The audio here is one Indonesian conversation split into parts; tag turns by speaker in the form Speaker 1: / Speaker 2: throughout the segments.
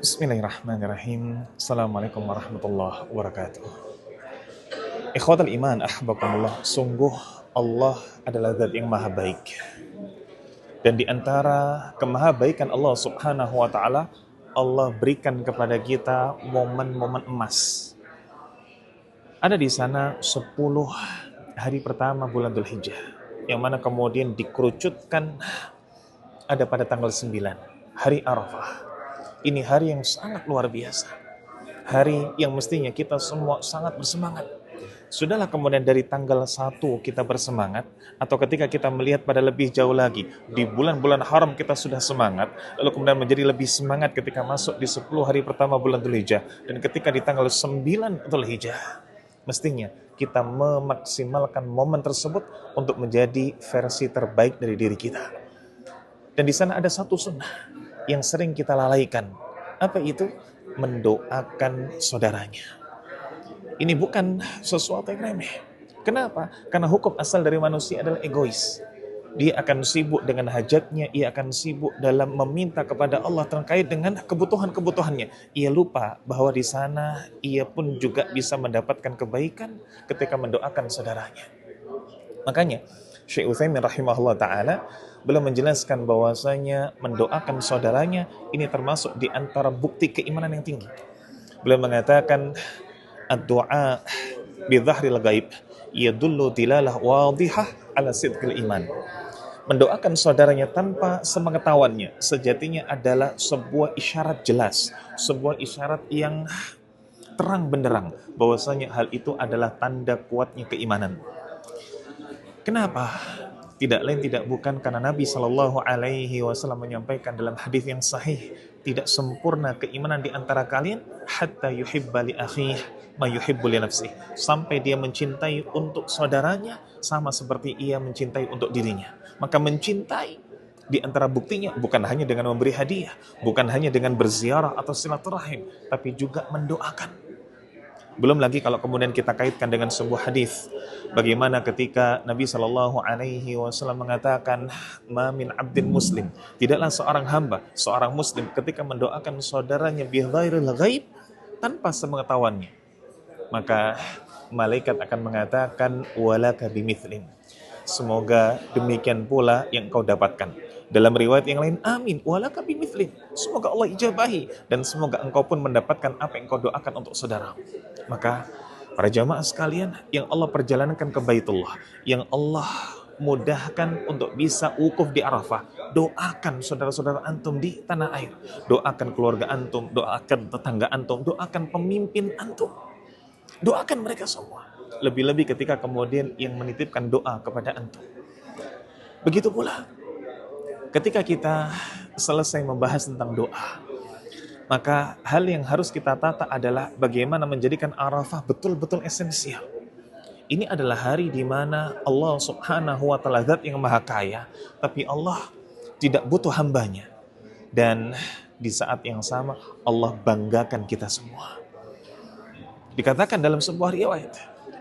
Speaker 1: Bismillahirrahmanirrahim. Assalamualaikum warahmatullahi wabarakatuh. Ikhwatal iman, ahbakumullah. Sungguh Allah adalah zat yang maha baik. Dan di antara kemahabaikan Allah subhanahu wa ta'ala, Allah berikan kepada kita momen-momen emas. Ada di sana 10 hari pertama bulan Dzulhijjah, yang mana kemudian dikerucutkan ada pada tanggal 9, hari Arafah. Ini hari yang sangat luar biasa. Hari yang mestinya kita semua sangat bersemangat. Sudahlah kemudian dari tanggal 1 kita bersemangat, atau ketika kita melihat pada lebih jauh lagi, di bulan-bulan haram kita sudah semangat, lalu kemudian menjadi lebih semangat ketika masuk di 10 hari pertama bulan Dzulhijjah, dan ketika di tanggal 9 Dzulhijjah, mestinya kita memaksimalkan momen tersebut untuk menjadi versi terbaik dari diri kita. Dan di sana ada satu sunnah yang sering kita lalaikan. Apa itu? Mendoakan saudaranya. Ini bukan sesuatu yang remeh. Kenapa? Karena hukum asal dari manusia adalah egois. Dia akan sibuk dengan hajatnya, ia akan sibuk dalam meminta kepada Allah terkait dengan kebutuhan-kebutuhannya. Ia lupa bahwa di sana ia pun juga bisa mendapatkan kebaikan ketika mendoakan saudaranya. Makanya Syekh Utsaimin rahimahullah ta'ala belum menjelaskan bahwasanya mendoakan saudaranya ini termasuk di antara bukti keimanan yang tinggi. Beliau mengatakan ad-du'a bi dhahril ghaib yadullu dilalah wadihah ala sidqil iman. Mendoakan saudaranya tanpa sepengetahuannya sejatinya adalah sebuah isyarat jelas, sebuah isyarat yang terang benderang bahwasanya hal itu adalah tanda kuatnya keimanan. Kenapa? Tidak lain tidak bukan karena Nabi Shallallahu Alaihi Wasallam menyampaikan dalam hadis yang sahih, tidak sempurna keimanan di antara kalian hatta yuhibba li akhihi ma yuhibbu li nafsihi, sampai dia mencintai untuk saudaranya sama seperti ia mencintai untuk dirinya. Maka mencintai di antara buktinya bukan hanya dengan memberi hadiah, bukan hanya dengan berziarah atau silaturahim, tapi juga mendoakan. Belum lagi kalau kemudian kita kaitkan dengan sebuah hadis, bagaimana ketika Nabi Shallallahu Alaihi Wasallam mengatakan, "Ma min abdin muslim," tidaklah seorang hamba, seorang muslim ketika mendoakan saudaranya bi ghairil ghaib, tanpa sepengetahuannya, maka malaikat akan mengatakan, "Walaka bimithlin." Semoga demikian pula yang kau dapatkan. Dalam riwayat yang lain, amin, walaka bimithlin. Semoga Allah ijabahi dan semoga engkau pun mendapatkan apa yang kau doakan untuk saudara. Maka para jamaah sekalian yang Allah perjalankan ke Baitullah, yang Allah mudahkan untuk bisa wukuf di Arafah, doakan saudara-saudara antum di tanah air, doakan keluarga antum, doakan tetangga antum, doakan pemimpin antum, doakan mereka semua. Lebih-lebih ketika kemudian yang menitipkan doa kepada antum. Begitu pula ketika kita selesai membahas tentang doa, maka hal yang harus kita tata adalah bagaimana menjadikan Arafah betul-betul esensial. Ini adalah hari di mana Allah subhanahu wa ta'ala zat yang maha kaya, tapi Allah tidak butuh hambanya. Dan di saat yang sama Allah banggakan kita semua. Dikatakan dalam sebuah riwayat,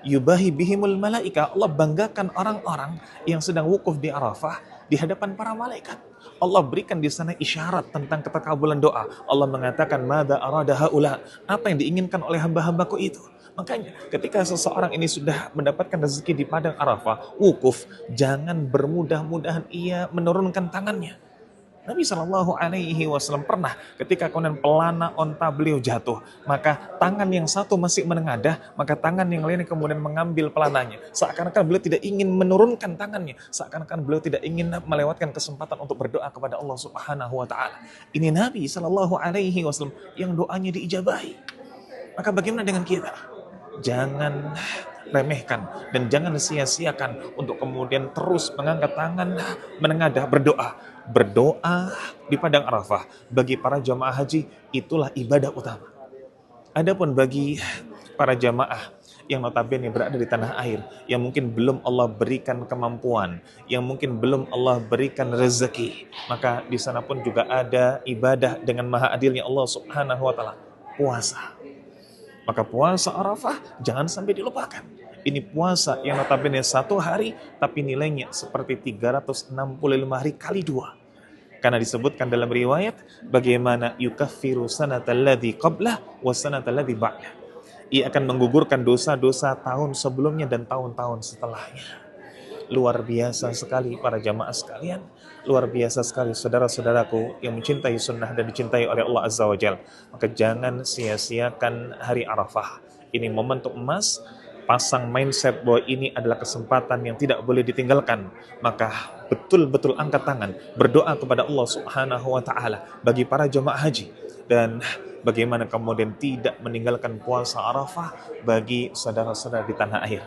Speaker 1: yubahi bihimul malaika, Allah banggakan orang-orang yang sedang wukuf di Arafah di hadapan para malaikat. Allah berikan di sana isyarat tentang ketakabulan doa. Allah mengatakan, "Madza arada haula?" Apa yang diinginkan oleh hamba-hambaku itu? Makanya ketika seseorang ini sudah mendapatkan rezeki di padang Arafah, wukuf, jangan bermudah-mudahan ia menurunkan tangannya. Nabi Shallallahu Alaihi Wasallam pernah ketika kemudian pelana onta beliau jatuh, maka tangan yang satu masih menengadah, maka tangan yang lain kemudian mengambil pelananya. Seakan-akan beliau tidak ingin menurunkan tangannya, seakan-akan beliau tidak ingin melewatkan kesempatan untuk berdoa kepada Allah Subhanahu Wa Taala. Ini Nabi Shallallahu Alaihi Wasallam yang doanya diijabahi. Maka bagaimana dengan kita? Jangan remehkan dan jangan sia-siakan untuk kemudian terus mengangkat tangan, menengadah berdoa. Berdoa di padang Arafah bagi para jamaah haji itulah ibadah utama. Adapun bagi para jamaah yang notabene berada di tanah air, yang mungkin belum Allah berikan kemampuan, yang mungkin belum Allah berikan rezeki, maka di sana pun juga ada ibadah dengan maha adilnya Allah Subhanahu wa taala, puasa. Maka puasa Arafah jangan sampai dilupakan. Ini puasa yang notabene 1 hari, tapi nilainya seperti 365 hari kali 2. Karena disebutkan dalam riwayat bagaimana yukaffiru sanatalladzi qablah wa sanatalladzi ba'dah. Ia akan menggugurkan dosa-dosa tahun sebelumnya dan tahun-tahun setelahnya. Luar biasa sekali para jamaah sekalian, luar biasa sekali saudara-saudaraku yang mencintai sunnah dan dicintai oleh Allah Azza wa Jal. Maka jangan sia-siakan hari Arafah. Ini momentum emas, pasang mindset bahwa ini adalah kesempatan yang tidak boleh ditinggalkan. Maka betul-betul angkat tangan, berdoa kepada Allah Subhanahu wa Ta'ala bagi para jamaah haji. Dan bagaimana kemudian tidak meninggalkan puasa Arafah bagi saudara-saudara di tanah air.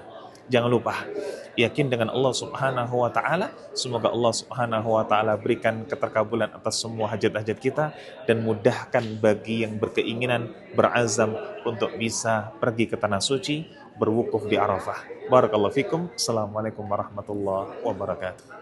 Speaker 1: Jangan lupa, yakin dengan Allah Subhanahu wa Ta'ala. Semoga Allah Subhanahu wa Ta'ala berikan keterkabulan atas semua hajat-hajat kita dan mudahkan bagi yang berkeinginan, berazam untuk bisa pergi ke tanah suci, berwukuf di Arafah. Barakallahu fikum. Assalamualaikum warahmatullahi wabarakatuh.